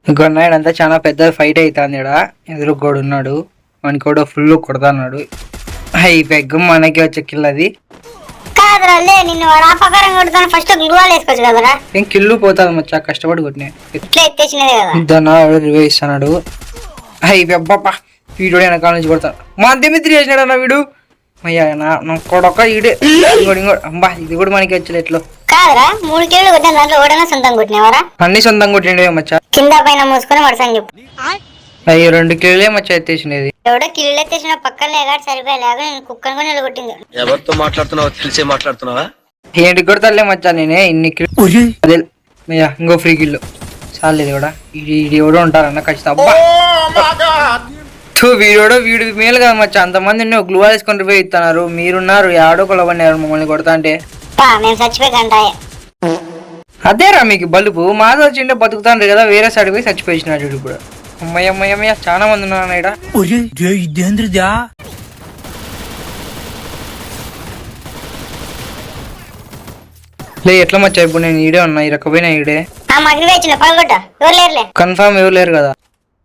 ఇంకో నాయుడు అంతా చాలా పెద్ద ఫైట్ అవుతుంది ఇక్కడ. ఎదురు కూడా ఉన్నాడు, మనకి కూడా ఫుల్ కొడతాన్నాడు. ఈ పెగ్గు మనకి వచ్చే కిల్ అది నిన్ను వాడు ఆ ప్రకారం కొడుతాను. ఫస్ట్ గ్లూవాల్ వేసుకోవచ్చు కదరా. ఏం కిల్లు పోతాది మచ్చా, కష్టపడి కొట్టినా ఇట్లా ఎత్తేసినదే కదా. దాన్ని రివైవ్ ఇస్తున్నాడు. అబ్బా వీడు వెనకాల నుంచి కొడతాను. మా దిమిత్రి చేసినాడు అన్న వీడు. అయ్యా నా కొడక ఈడే అబ్బా ఇది కూడా మనకి వచ్చలే ఎట్లో కాదురా. 3 కిలోలు కొట్టిన దాంట్లో ఓడనా సొంతం కొట్టినవరా? అన్ని సొంతంగా కొట్టిండే మచ్చా. కింద పైన మూసుకొని వరుసని చెప్పు. అయ్యో 2 కిలోలే మచ్చా ఎత్తేసినది. ఎవడో కిలోలు ఎత్తేసిన పక్కన లేగాడు సరిపోయేలాగా నేను కుక్కను కూడా నిలగొట్టింది. ఎవరితో మాట్లాడుతున్నావో తెలిసే మాట్లాడుతున్నావా? ఏంటి కొడతాలే మచ్చా నేనే ఇన్ని కిలో. అదే అయ్యా ఇంకో ఫ్రీ కిల్లు చాలేదు కూడా. ఇది ఎవడో ఉంటారన్న ఖచ్చితంగా. అబ్బా వీడు మేలు కదా మచ్చా. అంతమంది గ్లూవాల్ వేసుకొని రివైవ్ ఇస్తున్నారు, మీరున్నారు ఆడో కొలబడినారు మమ్మల్ని కొడతా అంటే. మేము చచ్చిపోయి గంటాయే. అదేరా మీకు బలుపు. మాది వచ్చింటే బతుకుతాండ్రు కదా, వేరే సైడ్ పోయి చచ్చిపోయినాడు వీడు ఇప్పుడు. అమ్మయ్య చాలా మంది ఉన్నారు ఇక్కడ. లే ఎట్లా మచ్చా ఇప్పుడు నేను ఈడే ఉన్నా, ఈ రకపోయినా ఈడే కన్ఫామ్ ఎవరు లేరు కదా.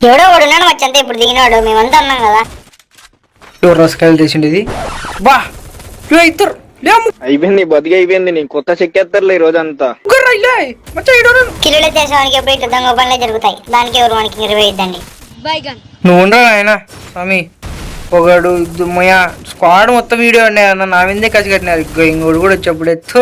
ఎవడో ఉన్నాడు మచ్చంతా ఇప్పుడు దిగినాడు. మేమంతా ఉన్నాం కదా. ఎవరు రసకాయలు తెచ్చిండి ఇది. బా ఇద్దరు అయిపోయింది బతికి అయిపోయింది. నీ కొత్త చెక్కేస్తారులే ఈ రోజంతా. కిలోలు ఎత్తేసానికి ఎప్పుడు ఇట్లా దొంగ పనులే జరుగుతాయి. దానికి ఎవరు మనకి నిర్వహిద్దండి. నువ్వు ఉండరా ఆయన స్వామి. ఒకడు స్క్వాడ్ మొత్తం వీడియో ఉండే అన్న, నా విందే కసి కట్టినారు. ఇంకోడు కూడా వచ్చేప్పుడు ఎత్తు